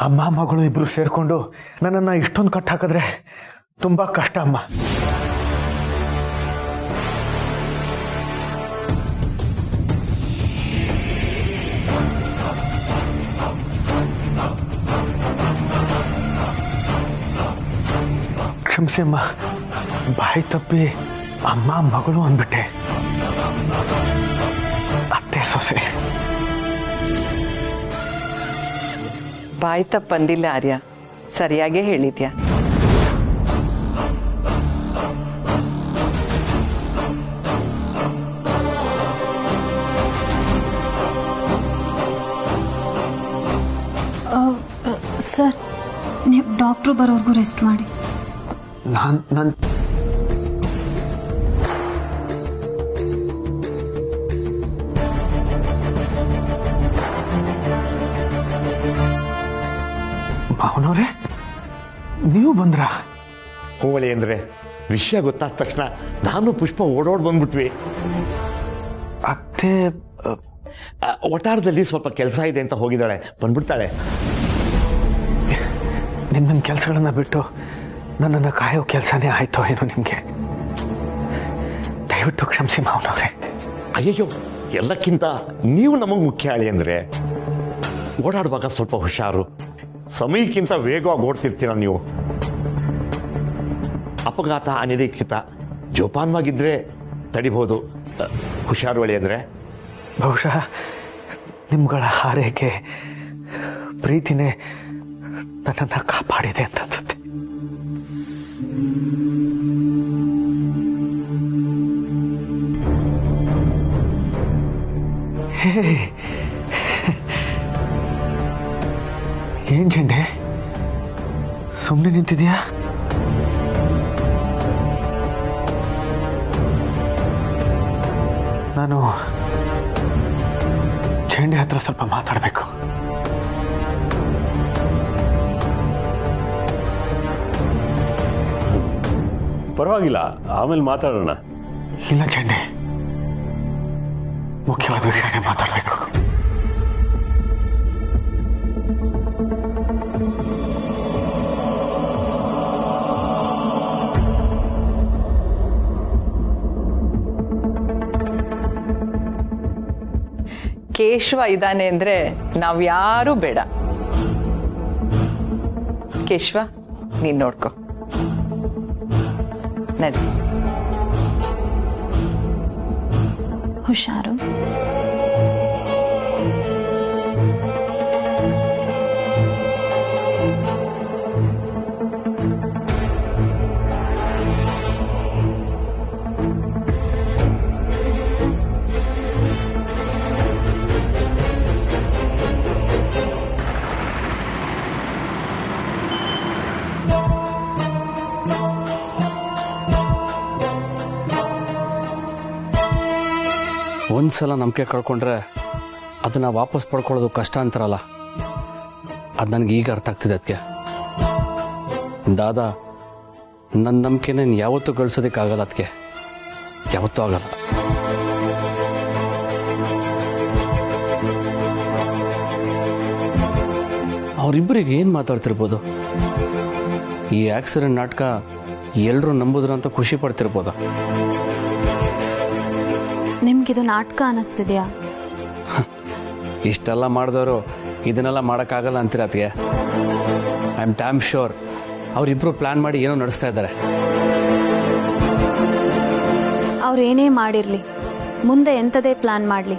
ಅಮ್ಮ ಮಗಳು ಇಬ್ರು ಸೇರ್ಕೊಂಡು ನನ್ನನ್ನು ಇಷ್ಟೊಂದು ಕಟ್ ಹಾಕಿದ್ರೆ ತುಂಬ ಕಷ್ಟ ಅಮ್ಮ. ಕ್ಷಮಿಸಿ ಅಮ್ಮ, ಬಾಯಿ ತಪ್ಪಿ ಅಮ್ಮ ಮಗಳು ಅಂದ್ಬಿಟ್ಟೆ. ಅತ್ತೆ ಸೊಸೆ. ಬಾಯಿ ತಪ್ಪಂದಿಲ್ಲ ಆರ್ಯ, ಸರಿಯಾಗೇ ಹೇಳಿದ್ಯಾ. ಸರ್, ನೀವು ಡಾಕ್ಟ್ರು ಬರೋವರೆಗೂ ರೆಸ್ಟ್ ಮಾಡಿ. ನಾನು ಭಾವನವ್ರೆ, ನೀವು ಬಂದ್ರಾ? ಹೋಗಲಿ ಅಂದರೆ ವಿಷಯ ಗೊತ್ತಾದ ತಕ್ಷಣ ನಾನು ಪುಷ್ಪ ಓಡೋಡ್ ಬಂದ್ಬಿಟ್ವಿ. ಅತ್ತೆ ಒಟ್ಟಾರದಲ್ಲಿ ಸ್ವಲ್ಪ ಕೆಲಸ ಇದೆ ಅಂತ ಹೋಗಿದ್ದಾಳೆ, ಬಂದ್ಬಿಡ್ತಾಳೆ. ನಿಮ್ಮ ಕೆಲಸಗಳನ್ನ ಬಿಟ್ಟು ನನ್ನನ್ನು ಕಾಯೋ ಕೆಲಸನೇ ಆಯ್ತೋ ಏನೋ ನಿಮಗೆ. ದಯವಿಟ್ಟು ಕ್ಷಮಿಸಿ ಭಾವನವ್ರೆ. ಅಯ್ಯಯ್ಯೋ, ಎಲ್ಲಕ್ಕಿಂತ ನೀವು ನಮಗೆ ಮುಖ್ಯ ಆಳಿ ಅಂದರೆ ಓಡಾಡುವಾಗ ಸ್ವಲ್ಪ ಹುಷಾರು. ಸಮಯಕ್ಕಿಂತ ವೇಗವಾಗಿ ಓಡ್ತಿರ್ತೀರ ನೀವು. ಅಪಘಾತ ಅನಿರೀಕ್ಷಿತ, ಜೋಪಾನವಾಗಿದ್ದರೆ ತಡಿಬೋದು. ಹುಷಾರು ಅಳಿ ಅಂದರೆ. ಬಹುಶಃ ನಿಮ್ಗಳ ಹಾರೈಕೆ ಪ್ರೀತಿನೇ ನನ್ನನ್ನು ಕಾಪಾಡಿದೆ ಅಂತ ಅನ್ಸುತ್ತೆ. ಏನ್ ಜಂಡೆ, ಸುಮ್ಮನೆ ನಿಂತಿದ್ಯಾ? ನಾನು ಚೆಂಡೆ ಹತ್ರ ಸ್ವಲ್ಪ ಮಾತಾಡಬೇಕು. ಪರವಾಗಿಲ್ಲ, ಆಮೇಲೆ ಮಾತಾಡೋಣ. ಇಲ್ಲ ಚೆಂಡೆ, ಮುಖ್ಯವಾದ ವಿಷಯನೇ ಮಾತಾಡಬೇಕು. ಕೇಶವ ಇದ್ದಾನೆ ಅಂದ್ರೆ ನಾವ್ಯಾರೂ ಬೇಡ. ಕೇಶವ, ನೀನ್ ನೋಡ್ಕೊ. ನಡಿ. ಹುಷಾರು. ಒಂದ್ಸಲ ನಂಬಿಕೆ ಕಳ್ಕೊಂಡ್ರೆ ಅದನ್ನು ವಾಪಸ್ ಪಡ್ಕೊಳ್ಳೋದು ಕಷ್ಟ ಅಂತಾರಲ್ಲ, ಅದು ನನಗೆ ಈಗ ಅರ್ಥ ಆಗ್ತಿದೆ. ಅದಕ್ಕೆ ದಾದಾ ನನ್ನ ನಂಬಿಕೆನ ಯಾವತ್ತೂ ಗಳಿಸೋದಕ್ಕಾಗಲ್ಲ, ಅದಕ್ಕೆ ಯಾವತ್ತೂ ಆಗಲ್ಲ. ಅವರಿಬ್ಬರಿಗೆ ಏನು ಮಾತಾಡ್ತಿರ್ಬೋದು? ಈ ಆಕ್ಸಿಡೆಂಟ್ ನಾಟಕ ಎಲ್ಲರೂ ನಂಬುದ್ರು ಅಂತ ಖುಷಿ ಪಡ್ತಿರ್ಬೋದು. ನಿಮ್ಗಿದು ನಾಟಕ ಅನ್ನಿಸ್ತಿದ್ಯಾ? ಇಷ್ಟೆಲ್ಲ ಮಾಡಿದವರು ಇದನ್ನೆಲ್ಲ ಮಾಡೋಕ್ಕಾಗಲ್ಲ ಅಂತೀರ ಅದಕ್ಕೆ? ಐ ಆಮ್ ಡ್ಯಾಮ್ ಶ್ಯೂರ್ ಅವರಿಬ್ಬರು ಪ್ಲ್ಯಾನ್ ಮಾಡಿ ಏನೋ ನಡೆಸ್ತಾ ಇದ್ದಾರೆ. ಅವ್ರು ಏನೇ ಮಾಡಿರಲಿ, ಮುಂದೆ ಎಂಥದೇ ಪ್ಲ್ಯಾನ್ ಮಾಡಲಿ,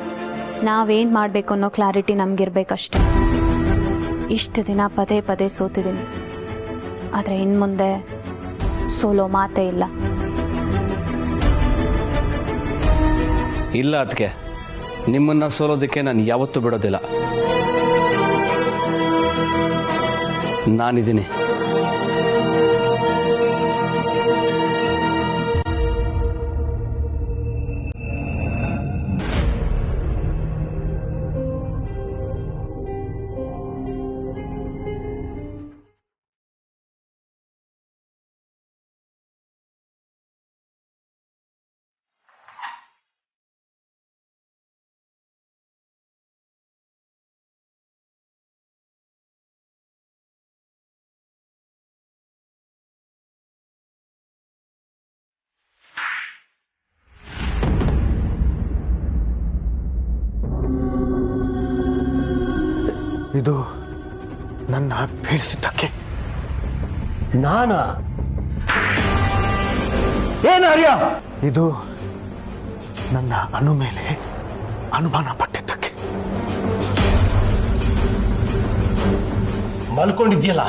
ನಾವೇನು ಮಾಡಬೇಕು ಅನ್ನೋ ಕ್ಲಾರಿಟಿ ನಮಗಿರ್ಬೇಕಷ್ಟೆ. ಇಷ್ಟು ದಿನ ಪದೇ ಪದೇ ಸೋತಿದ್ದೀನಿ, ಆದರೆ ಇನ್ನು ಮುಂದೆ ಸೋಲೋ ಮಾತೇ ಇಲ್ಲ. ಇಲ್ಲ ಅದಕ್ಕೆ, ನಿಮ್ಮನ್ನು ಸೋಲೋದಕ್ಕೆ ನಾನು ಯಾವತ್ತೂ ಬಿಡೋದಿಲ್ಲ. ನಾನಿದ್ದೀನಿ. ಇದು ನನ್ನ ಬೀಳಿಸಿದ್ದಕ್ಕೆ. ನಾನಾ? ಏನು ಆರ್ಯ? ಇದು ನನ್ನ ಅನು ಮೇಲೆ ಅನುಮಾನ ಪಟ್ಟಿದ್ದಕ್ಕೆ. ಮಲ್ಕೊಂಡಿದ್ಯಲ್ಲ,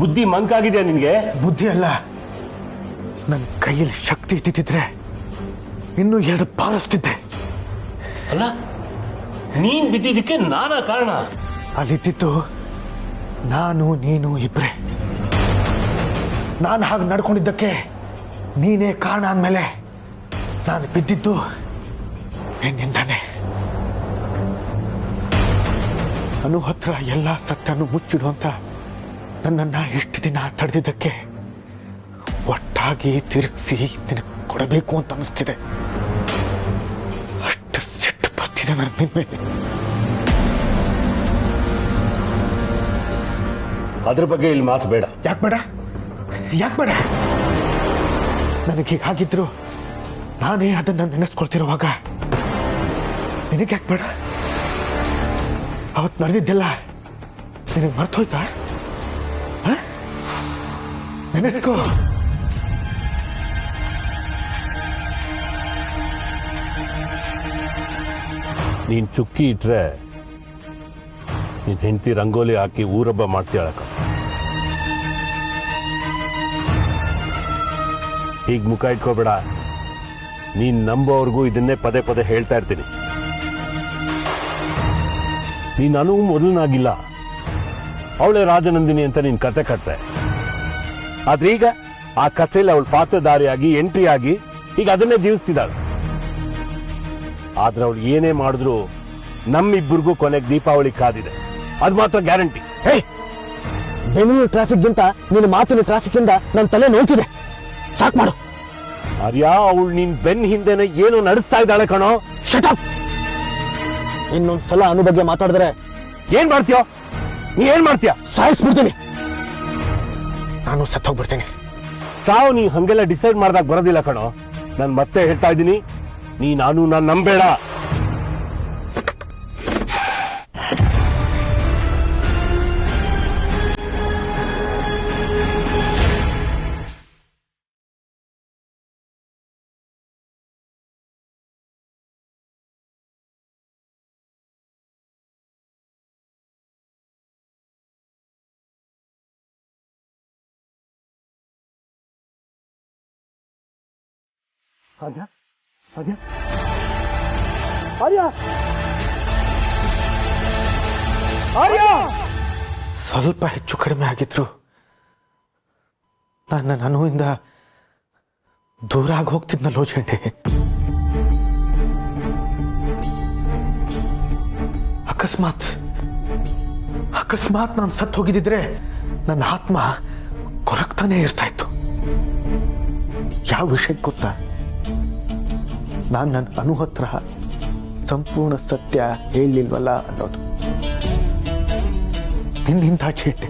ಬುದ್ಧಿ ಮಂಕಾಗಿದೆಯಾ ನಿನ್ಗೆ? ಬುದ್ಧಿ ಅಲ್ಲ, ನನ್ನ ಕೈಯಲ್ಲಿ ಶಕ್ತಿ ಇದ್ದಿದ್ರೆ ಇನ್ನೂ 2 ಬಾರಿಸ್ತಿದ್ದೆ. ಅಲ್ಲ, ನೀನ್ ಬಿದ್ದಿದ್ದಕ್ಕೆ ನಾನಾ ಕಾರಣ? ಅಲ್ಲಿದ್ದು ನಾನು ನೀನು ಇಬ್ರೆ. ನಾನು ಹಾಗೆ ನಡ್ಕೊಂಡಿದ್ದಕ್ಕೆ ನೀನೇ ಕಾರಣ ಅಂದಮೇಲೆ ನಾನು ಬಿದ್ದಿದ್ದು ನಿನ್ನಿಂದಾನೆ. ಅನು ಹತ್ರ ಎಲ್ಲ ಸತ್ಯನು ಮುಚ್ಚಿಡುವಂತ ನನ್ನನ್ನು ಇಷ್ಟು ದಿನ ತಡೆದಿದ್ದಕ್ಕೆ ಒಟ್ಟಾಗಿ ತಿರುಗಿಸಿ ನಿನಗೆ ಕೊಡಬೇಕು ಅಂತ ಅನಿಸ್ತಿದೆ. ಅಷ್ಟು ಸಿಟ್ಟು ಬರ್ತಿದೆ ನನ್ನ ಮೇಲೆ. ಅದ್ರ ಬಗ್ಗೆ ಇಲ್ಲಿ ಮಾತು ಬೇಡ. ಯಾಕೆ ಬೇಡ? ಯಾಕೆ ಬೇಡ? ನನಗೀಗಾಗಿದ್ರು ನಾನೇ ಅದನ್ನು ನೆನೆಸ್ಕೊಳ್ತಿರುವಾಗ ನಿನಗೆ ಯಾಕೆ ಬೇಡ? ಅವತ್ತು ನಡೆದಿದ್ದೆಲ್ಲ ನಿನಗೆ ಮರ್ತೋಯ್ತಾ? ನೆನೆಸ್ಕೋ. ನೀನ್ ಚುಕ್ಕಿ ಇಟ್ರೆ ನೀನ್ ಹೆಂಡತಿ ರಂಗೋಲಿ ಹಾಕಿ ಊರಬ್ಬ ಮಾಡ್ತೀಯಳಕ. ಹೀಗ್ ಮುಖ ಇಟ್ಕೋಬೇಡ. ನೀನ್ ನಂಬೋರ್ಗೂ ಇದನ್ನೇ ಪದೇ ಪದೇ ಹೇಳ್ತಾ ಇರ್ತೀನಿ. ನೀನ್ ಅನು ಮೊದಲನಾಗಿಲ್ಲ, ಅವಳೆ ರಾಜನಂದಿನಿ ಅಂತ ನೀನ್ ಕತೆ ಕಟ್ತೆ. ಆದ್ರೆ ಈಗ ಆ ಕಥೆಯಲ್ಲಿ ಅವಳು ಪಾತ್ರಧಾರಿಯಾಗಿ ಎಂಟ್ರಿ ಆಗಿ ಈಗ ಅದನ್ನೇ ಜೀವಿಸ್ತಿದ್ದಾಳೆ. ಆದ್ರೆ ಅವಳು ಏನೇ ಮಾಡಿದ್ರು ನಮ್ಮಿಬ್ಬರಿಗೂ ಕೊನೆಗೆ ದೀಪಾವಳಿ ಕಾದಿದೆ, ಅದು ಮಾತ್ರ ಗ್ಯಾರಂಟಿ. ಬೆಂಗಳೂರು ಟ್ರಾಫಿಕ್ಗಿಂತ ನಿನ್ನ ಮಾತಿನ ಟ್ರಾಫಿಕ್ ಇಂದ ನನ್ನ ತಲೆ ನೋಡ್ತಿದೆ. ಸಾಕ್ ಮಾಡು. ಆರ್ಯ, ಅವಳು ನಿನ್ ಬೆನ್ ಹಿಂದೆನೆ ಏನೋ ನಡೆಸ್ತಾ ಇದ್ದಾಳೆ ಕಣೋ. Shut up. ಇನ್ನೊಂದ್ಸಲ ಅನು ಬಗ್ಗೆ ಮಾತಾಡಿದ್ರೆ ಏನ್ ಮಾಡ್ತೀಯೋ? ನೀ ಏನ್ ಮಾಡ್ತೀಯ? ಸಾಯಿಸ್ಬಿಡ್ತೀನಿ. ನಾನು ಸತ್ತೋಗ್ಬಿಡ್ತೀನಿ. ಸಾವು ನೀ ಹಂಗೆಲ್ಲ ಡಿಸೈಡ್ ಮಾಡ್ದಾಗ ಬರೋದಿಲ್ಲ ಕಣೋ. ನಾನು ಮತ್ತೆ ಹೇಳ್ತಾ ಇದ್ದೀನಿ, ನಾನು ನಂಬೇಡ. ಆರ್ಯ, ಆರ್ಯ, ಆರ್ಯ, ಆರ್ಯ. ಸ್ವಲ್ಪ ಹೆಚ್ಚು ಕಡಿಮೆ ಆಗಿದ್ರು ನಾನು ನನ್ನ ಅನುವಿಂದ ದೂರ ಆಗಿ ಹೋಗ್ತಿದ್ನಲ್ಲೋ ಚಂಡೆ. ಅಕಸ್ಮಾತ್ ನಾನು ಸತ್ತು ಹೋಗಿದ್ದಿದ್ರೆ ನನ್ನ ಆತ್ಮ ಕೊರಗ್ತಾನೆ ಇರ್ತಾ ಇತ್ತು. ಯಾವ ವಿಷಯ ಗೊತ್ತಾ? ನಾನು ನನ್ನ ಅನು ಹತ್ರ ಸಂಪೂರ್ಣ ಸತ್ಯ ಹೇಳಿಲ್ವಲ್ಲ ಅನ್ನೋದು. ನಿನ್ನಿಂದ ಚೇಟೆ,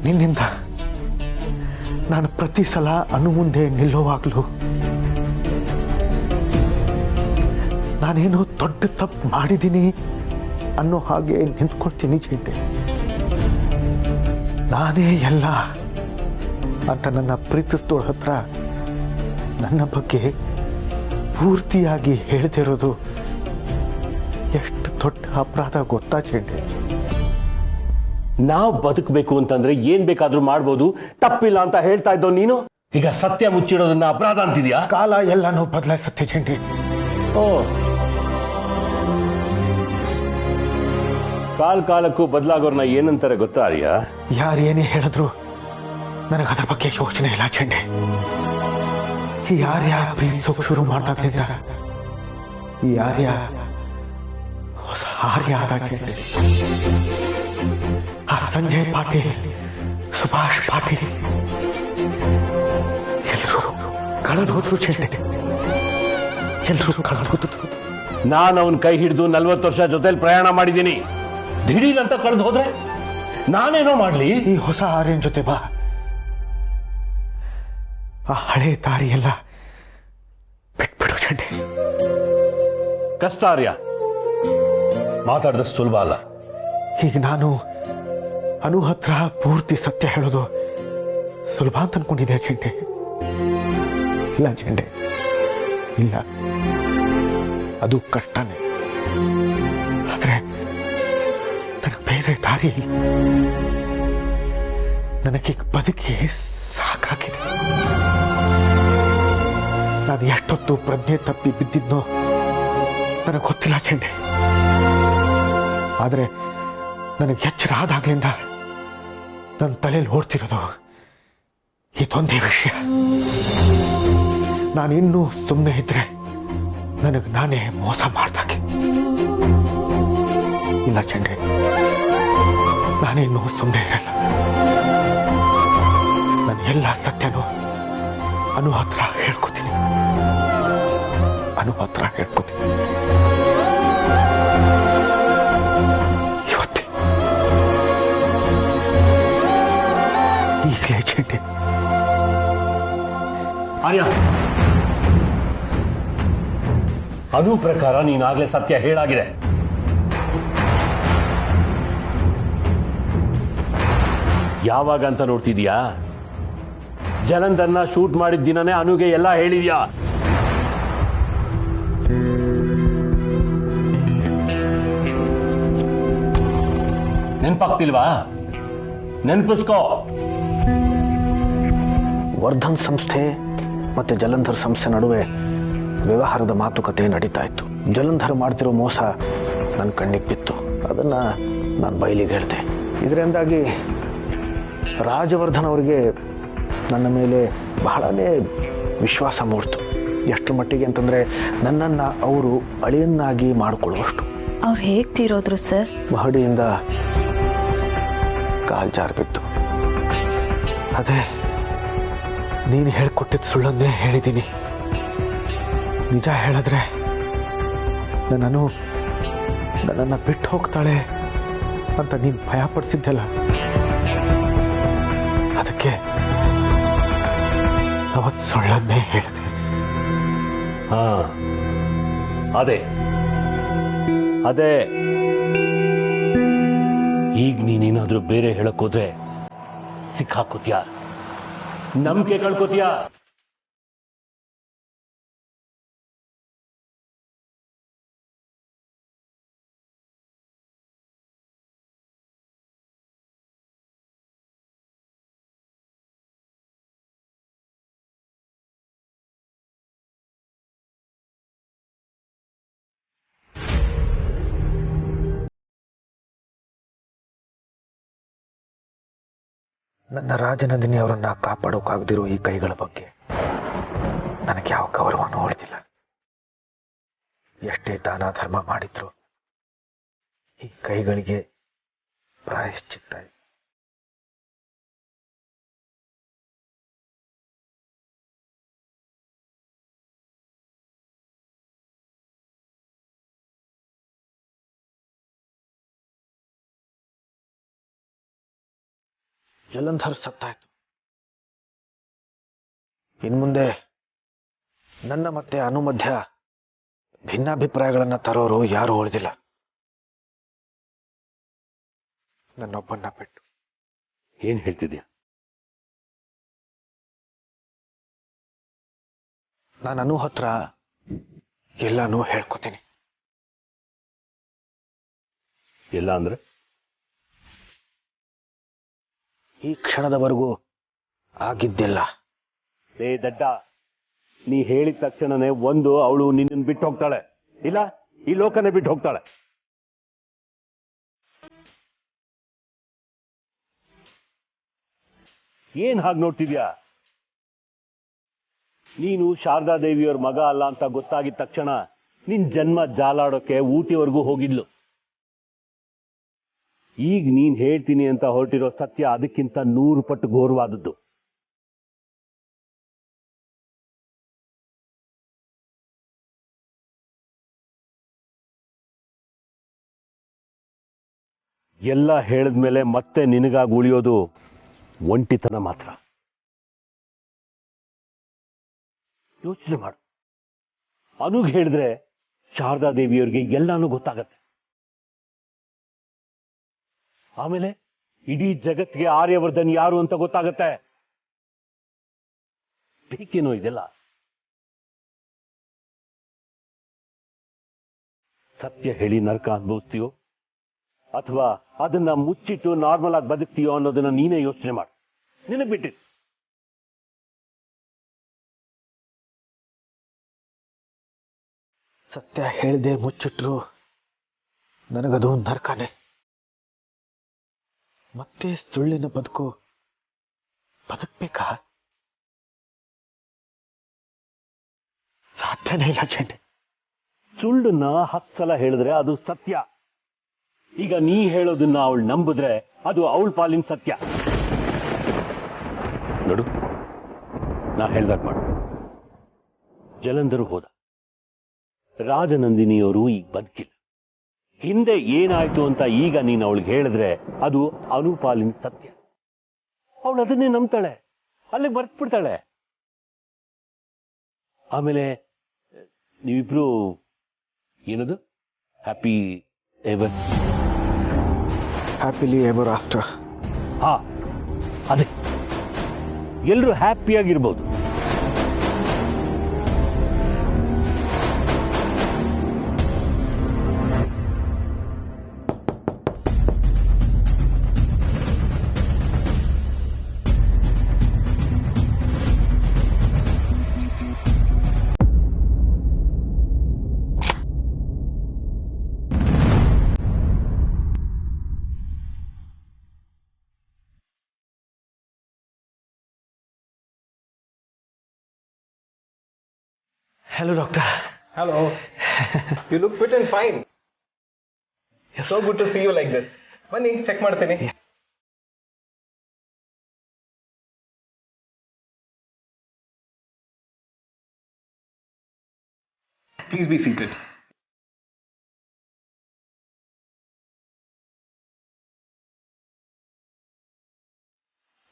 ನಿನ್ನಿಂದ ನಾನು ಪ್ರತಿ ಸಲ ಅನು ಮುಂದೆ ನಿಲ್ಲೋವಾಗ್ಲೂ ನಾನೇನೋ ದೊಡ್ಡ ತಪ್ಪು ಮಾಡಿದ್ದೀನಿ ಅನ್ನೋ ಹಾಗೆ ನಿಂತ್ಕೊಳ್ತೀನಿ ಚೇಟೆ. ನಾನೇ ಎಲ್ಲ ಅಂತ ನನ್ನ ಪ್ರೀತಿಸ್ತೋಳ ಹತ್ರ ನನ್ನ ಬಗ್ಗೆ ಪೂರ್ತಿಯಾಗಿ ಹೇಳದೇ ಇರೋದು ಎಷ್ಟು ದೊಡ್ಡ ಅಪರಾಧ ಗೊತ್ತಾ ಚೇಟೆ? ನಾವು ಬದುಕಬೇಕು ಅಂತಂದ್ರೆ ಏನ್ ಬೇಕಾದ್ರೂ ಮಾಡ್ಬೋದು, ತಪ್ಪಿಲ್ಲ ಅಂತ ಹೇಳ್ತಾ ಇದ್ದೋ ನೀನು. ಈಗ ಸತ್ಯ ಮುಚ್ಚಿಡೋದನ್ನ ಅಪರಾಧ ಅಂತಿದ್ಯಾ? ಕಾಲ ಎಲ್ಲಾನು ಬದಲಾಯಿಸುತ್ತೆ ಚಂಡಿ. ಓ, ಕಾಲಕ್ಕೂ ಬದಲಾಗೋರ್ನ ಏನಂತಾರೆ ಗೊತ್ತಾ ಆರ್ಯ? ಯಾರು ಏನೇ ಹೇಳಿದ್ರು ನನಗೆ ಅದ್ರ ಬಗ್ಗೆ ಯೋಚನೆ ಇಲ್ಲ ಚಂಡಿ. ಈ ಆರ್ಯ ಪ್ರೀತಿಸೋಕೆ ಶುರು ಮಾಡ್ದಾಗ್ಲಿಂದ ಈ ಆರ್ಯ ಹೊಸ ಆರ್ಯ ಆದ ಚಂಡಿ. ಆ ಸಂಜಯ್ ಪಾಟೀಲ್, ಸುಭಾಷ್ ಪಾಟೀಲ್ ಎಲ್ಲರೂ ಕಳೆದು ಹೋದ್ರು ಚಂಡಿ. ಎಲ್ಲರೂ ಕಳೆದು ಹೋದ್ರು. ನಾನು ಅವನ ಕೈ ಹಿಡಿದು 40 ವರ್ಷ ಜೊತೆಲಿ ಪ್ರಯಾಣ ಮಾಡಿದ್ದೀನಿ. ದಿಢೀರ್ ಅಂತ ಕಳೆದು ಹೋದ್ರೆ ನಾನೇನೋ ಮಾಡ್ಲಿ? ಈ ಹೊಸ ಆರ್ಯನ್ ಜೊತೆ ಬಾ. ಆ ಹಳೆ ದಾರಿ ಎಲ್ಲ ಬಿಟ್ಬಿಡು ಚಂಡಿ. ಕಷ್ಟ ಆರ್ಯ, ಮಾತಾಡಿದಷ್ಟು ಸುಲಭ ಅಲ್ಲ. ಈಗ ನಾನು ಅನು ಹತ್ರ ಪೂರ್ತಿ ಸತ್ಯ ಹೇಳೋದು ಸುಲಭ ಅಂತ ಅನ್ಕೊಂಡಿದ್ದೆ ಚೆಂಡೆ. ಇಲ್ಲ ಚೆಂಡೆ, ಇಲ್ಲ, ಅದು ಕಷ್ಟನೇ. ಆದ್ರೆ ನನಗೆ ಬೇರೆ ದಾರಿ ಇಲ್ಲ. ನನಗೆ ಬದುಕಿ ಸಾಕಾಗಿದೆ. ನಾನು ಎಷ್ಟೊತ್ತು ಪ್ರಜ್ಞೆ ತಪ್ಪಿ ಬಿದ್ದಿದ್ನೋ ನನಗೆ ಗೊತ್ತಿಲ್ಲ ಚೆಂಡೆ. ಆದರೆ ನನಗೆ ಎಚ್ಚರ ಆದಾಗ್ಲಿಂದ ನನ್ನ ತಲೆಯಲ್ಲಿ ಓಡ್ತಿರೋದು ಇದೊಂದೇ ವಿಷಯ. ನಾನಿನ್ನೂ ಸುಮ್ಮನೆ ಇದ್ರೆ ನನಗೆ ನಾನೇ ಮೋಸ ಮಾಡ್ದಾಗೆ. ಇಲ್ಲ ಚೆಂಡೆ, ನಾನಿನ್ನೂ ಸುಮ್ಮನೆ ಇರಲ್ಲ. ನಾನು ಎಲ್ಲ ಸತ್ಯನೂ ಅನು ಹತ್ರ ಹೇಳ್ಕೊತೀನಿ. ಅನು ಹತ್ರ ಹೇಳ್ಕೊತೀನಿ. ಇವತ್ತೇ, ಈಗಲೇ ಚೆಂಡೆ. ಆರ್ಯ, ಅನು ಪ್ರಕಾರ ನೀನಾಗ್ಲೇ ಸತ್ಯ ಹೇಳಾಗಿದೆ. ಯಾವಾಗ ಅಂತ ನೋಡ್ತಿದ್ಯಾ? ಜಲಂಧರ್ನ ಶೂಟ್ ಮಾಡಿದ ದಿನನೇ ಅನುಗೆ ಎಲ್ಲ ಹೇಳಿದ್ಯಾ? ನೆನ್ಪಾಗ್ತಿಲ್ವಾ? ನೆನ್ಪಿಸ್ಕೋ. ವರ್ಧನ್ ಸಂಸ್ಥೆ ಮತ್ತು ಜಲಂಧರ್ ಸಂಸ್ಥೆ ನಡುವೆ ವ್ಯವಹಾರದ ಮಾತುಕತೆ ನಡೀತಾ ಇತ್ತು. ಜಲಂಧರ್ ಮಾಡ್ತಿರೋ ಮೋಸ ನನ್ನ ಕಣ್ಣಿಗೆ ಬಿತ್ತು. ಅದನ್ನು ನಾನು ಬಯಲಿಗೆ ಹೇಳಿದೆ. ಇದರಿಂದಾಗಿ ರಾಜವರ್ಧನ್ ಅವರಿಗೆ ನನ್ನ ಮೇಲೆ ಬಹಳನೇ ವಿಶ್ವಾಸ ಮೂಡ್ತು. ಎಷ್ಟು ಮಟ್ಟಿಗೆ ಅಂತಂದರೆ ನನ್ನನ್ನು ಅವರು ಅಳಿಯನ್ನಾಗಿ ಮಾಡಿಕೊಳ್ಳುವಷ್ಟು. ಅವ್ರು ಹೇಗೆ ತೀರೋದ್ರು ಸರ್? ಮಹಡಿಯಿಂದ ಕಾಲ್ ಜಾರ್ ಬಿತ್ತು. ಅದೇ ನೀನು ಹೇಳ್ಕೊಟ್ಟಿದ್ದು ಸುಳ್ಳನ್ನೇ ಹೇಳಿದ್ದೀನಿ. ನಿಜ ಹೇಳಿದ್ರೆ ನನ್ನನ್ನು ಬಿಟ್ಟು ಹೋಗ್ತಾಳೆ ಅಂತ ನೀನು ಭಯ ಪಡ್ತಿದ್ದೆಲ್ಲ, ಅದಕ್ಕೆ ಅವತ್ತು ಸುಳ್ಳನ್ನೇ ಹೇಳಿದೆ. ಹಾ, ಅದೇ ಅದೇ ಈಗ ನೀನೇನಾದ್ರೂ ಬೇರೆ ಹೇಳಕ್ಕೋದ್ರೆ ಸಿಕ್ಕಾಕೋತ್ಯಾ, ನಂಬಿಕೆ ಕಳ್ಕೋತ್ಯಾ. ನನ್ನ ರಾಜನಂದಿನಿ ಅವರನ್ನ ಕಾಪಾಡೋಕ್ಕಾಗದಿರೋ ಈ ಕೈಗಳ ಬಗ್ಗೆ ನನಗೆ ಯಾವ ಗೌರವನೂ ಉಳಿದಿಲ್ಲ. ಎಷ್ಟೇ ದಾನ ಧರ್ಮ ಮಾಡಿದ್ರು ಈ ಕೈಗಳಿಗೆ ಪ್ರಾಯಶ್ಚಿತ್ತ. ಜಲಂಧರ್ ಸತ್ತಾಯ್ತು. ಇನ್ಮುಂದೆ ನನ್ನ ಮತ್ತೆ ಅನು ಮಧ್ಯ ಭಿನ್ನಾಭಿಪ್ರಾಯಗಳನ್ನು ತರೋರು ಯಾರು ಉಳಿದಿಲ್ಲ. ನನ್ನೊಬ್ಬನ್ನ ಬಿಟ್ಟು. ಏನ್ ಹೇಳ್ತಿದ್ಯಾ? ನಾನು ಅನು ಹತ್ರ ಎಲ್ಲಾನು ಹೇಳ್ಕೊತೀನಿ. ಎಲ್ಲ ಅಂದ್ರೆ ಈ ಕ್ಷಣದವರೆಗೂ ಆಗಿದ್ದೆಲ್ಲ. ಲೇ ದಡ್ಡ, ನೀ ಹೇಳಿದ ತಕ್ಷಣನೇ ಒಂದು ಅವಳು ನಿನ್ನನ್ನು ಬಿಟ್ಟು ಹೋಗ್ತಾಳೆ, ಇಲ್ಲ ಈ ಲೋಕನೇ ಬಿಟ್ಟು ಹೋಗ್ತಾಳೆ. ಏನ್ ಹಾಗೆ ನೋಡ್ತಿದ್ಯಾ? ನೀನು ಶಾರದಾದೇವಿಯವ್ರ ಮಗ ಅಲ್ಲ ಅಂತ ಗೊತ್ತಾಗಿದ ತಕ್ಷಣ ನಿನ್ ಜನ್ಮ ಜಾಲಾಡೋಕೆ ಊಟಿವರೆಗೂ ಹೋಗಿದ್ಲು. ಈಗ ನೀನ್ ಹೇಳ್ತೀನಿ ಅಂತ ಹೊರಟಿರೋ ಸತ್ಯ ಅದಕ್ಕಿಂತ 100 ಪಟ್ಟು ಘೋರವಾದದ್ದು. ಎಲ್ಲ ಹೇಳಿದ್ಮೇಲೆ ಮತ್ತೆ ನಿನಗಾಗಿ ಉಳಿಯೋದು ಒಂಟಿತನ ಮಾತ್ರ. ಯೋಚನೆ ಮಾಡು. ಅನುಗ್ ಹೇಳಿದ್ರೆ ಶಾರದಾದೇವಿಯವ್ರಿಗೆ ಎಲ್ಲಾನು ಗೊತ್ತಾಗತ್ತೆ. ಆಮೇಲೆ ಇಡೀ ಜಗತ್ತಿಗೆ ಆರ್ಯವರ್ಧನ್ ಯಾರು ಅಂತ ಗೊತ್ತಾಗತ್ತೆ. ಬೇಕೇನೋ ಇದೆಲ್ಲ. ಸತ್ಯ ಹೇಳಿ ನರಕ ಅನುಭವಿಸ್ತೀಯೋ ಅಥವಾ ಅದನ್ನ ಮುಚ್ಚಿಟ್ಟು ನಾರ್ಮಲ್ ಆಗಿ ಬದುಕ್ತೀಯೋ ಅನ್ನೋದನ್ನ ನೀನೇ ಯೋಚನೆ ಮಾಡು. ನಿನಗೆ ಬಿಟ್ಟಿದ್ದು. ಸತ್ಯ ಹೇಳ್ದೆ ಮುಚ್ಚಿಟ್ರು ನನಗದು ನರಕನೇ. ಮತ್ತೆ ಸುಳ್ಳಿನ ಬದುಕ್ಬೇಕಾ? ಸಾಧ್ಯನೇ ಇಲ್ಲ ಚೆಂಡೆ. ಸುಳ್ಳನ್ನ 10 ಸಲ ಹೇಳಿದ್ರೆ ಅದು ಸತ್ಯ. ಈಗ ನೀ ಹೇಳೋದನ್ನ ಅವಳು ನಂಬಿದ್ರೆ ಅದು ಅವಳ ಪಾಲಿನ ಸತ್ಯ. ನೋಡು, ನಾ ಹೇಳ್ದಾಗ ಮಾಡು. ಜಲಂಧರು ಹೋದ. ರಾಜನಂದಿನಿಯವರು ಈಗ ಬದುಕಿಲ್ಲ. ಹಿಂದೆ ಏನಾಯ್ತು ಅಂತ ಈಗ ನೀನು ಅವಳಿಗೆ ಹೇಳಿದ್ರೆ ಅದು ಅನುಪಾಲಿನ ಸತ್ಯ. ಅವಳು ಅದನ್ನೇ ನಂಬ್ತಾಳೆ, ಅಲ್ಲಿಗೆ ಬರ್ತ್ಬಿಡ್ತಾಳೆ. ಆಮೇಲೆ ನೀವಿಬ್ರು ಏನದು ಹ್ಯಾಪಿಲಿ ಎವರ್ ಆಫ್ಟರ್. ಹಾ, ಅದೇ, ಎಲ್ಲರೂ ಹ್ಯಾಪಿಯಾಗಿರ್ಬೋದು. Hello, doctor. Hello. You look fit and fine. It's so good to see you like this. Bani, check ಮಾಡ್ತೀನಿ. Please be seated.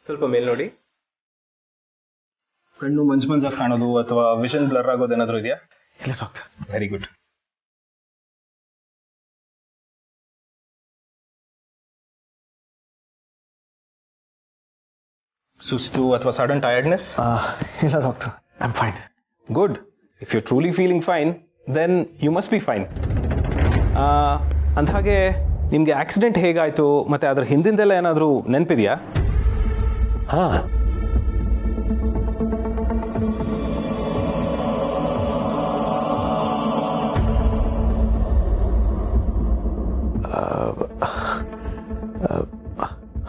ಸ್ವಲ್ಪ ಮೇಲ್ ನೋಡಿ. ಕಣ್ಣು ಮಂಜಾಗಿ ಕಾಣೋದು ಅಥವಾ ವಿಷನ್ ಬ್ಲರ್ ಆಗೋದು ಏನಾದರೂ ಇದೆಯಾ? ಇಲ್ಲ ಡಾಕ್ಟರ್. Very good. ಸುಸ್ತು ಅಥವಾ ಸಡನ್ ಟಯರ್ಡ್ನೆಸ್? ಇಲ್ಲ doctor, I am fine. Good. If you truly feeling fine then you must be fine. ಅಂದಹಾಗೆ ನಿಮಗೆ ಆಕ್ಸಿಡೆಂಟ್ ಹೇಗಾಯಿತು ಮತ್ತು ಅದರ ಹಿಂದಿಂದೆಲ್ಲ ಏನಾದರೂ ನೆನಪಿದೆಯಾ? ಹಾ,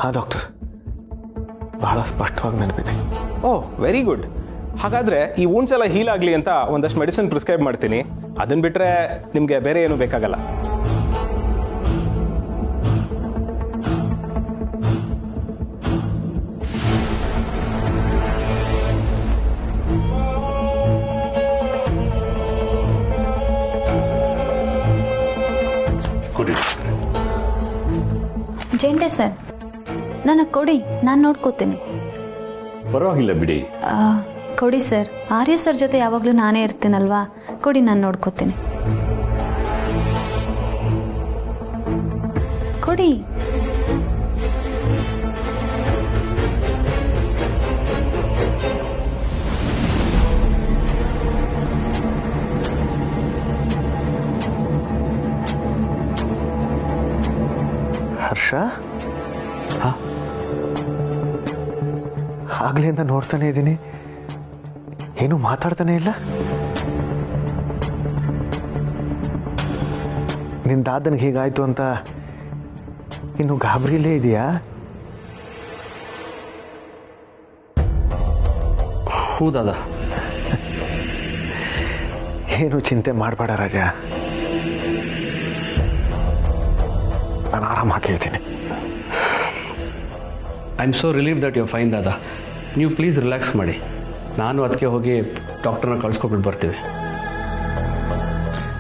ಹಾಂ ಡಾಕ್ಟರ್, ಬಹಳ ಸ್ಪಷ್ಟವಾಗಿ ನೆನಪಿದೆ. ಓಹ್, ವೆರಿ ಗುಡ್. ಹಾಗಾದರೆ ಈ ವೂಂಡ್ಸ್ ಎಲ್ಲ ಹೀಲ್ ಆಗಲಿ ಅಂತ ಒಂದಷ್ಟು ಮೆಡಿಸಿನ್ ಪ್ರಿಸ್ಕ್ರೈಬ್ ಮಾಡ್ತೀನಿ. ಅದನ್ನು ಬಿಟ್ಟರೆ ನಿಮಗೆ ಬೇರೆ ಏನೂ ಬೇಕಾಗಲ್ಲ. ಜೆಂಡೆ ಸರ್, ನನಗೆ ಕೊಡಿ, ನಾನು ನೋಡ್ಕೋತೀನಿ. ಪರವಾಗಿಲ್ಲ ಬಿಡಿ. ಕೊಡಿ ಸರ್. ಆರ್ಯ ಸರ್ ಜೊತೆ ಯಾವಾಗಲೂ ನಾನೇ ಇರ್ತೀನಲ್ವಾ, ಕೊಡಿ, ನಾನು ನೋಡ್ಕೋತೀನಿ. ಕೊಡಿ. ಹರ್ಷ, ಆಗ್ಲಿಂದ ನೋಡ್ತಾನೆ ಇದ್ದೀನಿ, ಏನು ಮಾತಾಡ್ತಾನೆ ಇಲ್ಲ. ನಿನ್ನ ದಾದನಿಗೆ ಹೀಗಾಯ್ತು ಅಂತ ಇನ್ನು ಗಾಬರಿಲೇ ಇದೆಯಾ? ಹ್ಞೂ ದಾದಾ. ಏನು ಚಿಂತೆ ಮಾಡಬೇಡ ರಾಜ, ನಾನು ಆರಾಮಾಗಿ ಇದ್ದೀನಿ. I am so relieve that you fine ದಾದಾ. ನೀವು ಪ್ಲೀಸ್ ರಿಲ್ಯಾಕ್ಸ್ ಮಾಡಿ. ನಾನು ಅದಕ್ಕೆ ಹೋಗಿ ಡಾಕ್ಟರ್ನ ಕಳ್ಸ್ಕೊಬಿಟ್ಟು ಬರ್ತೀವಿ.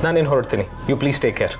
ನಾನೇನು ಹೊರಡ್ತೀನಿ. You please take care.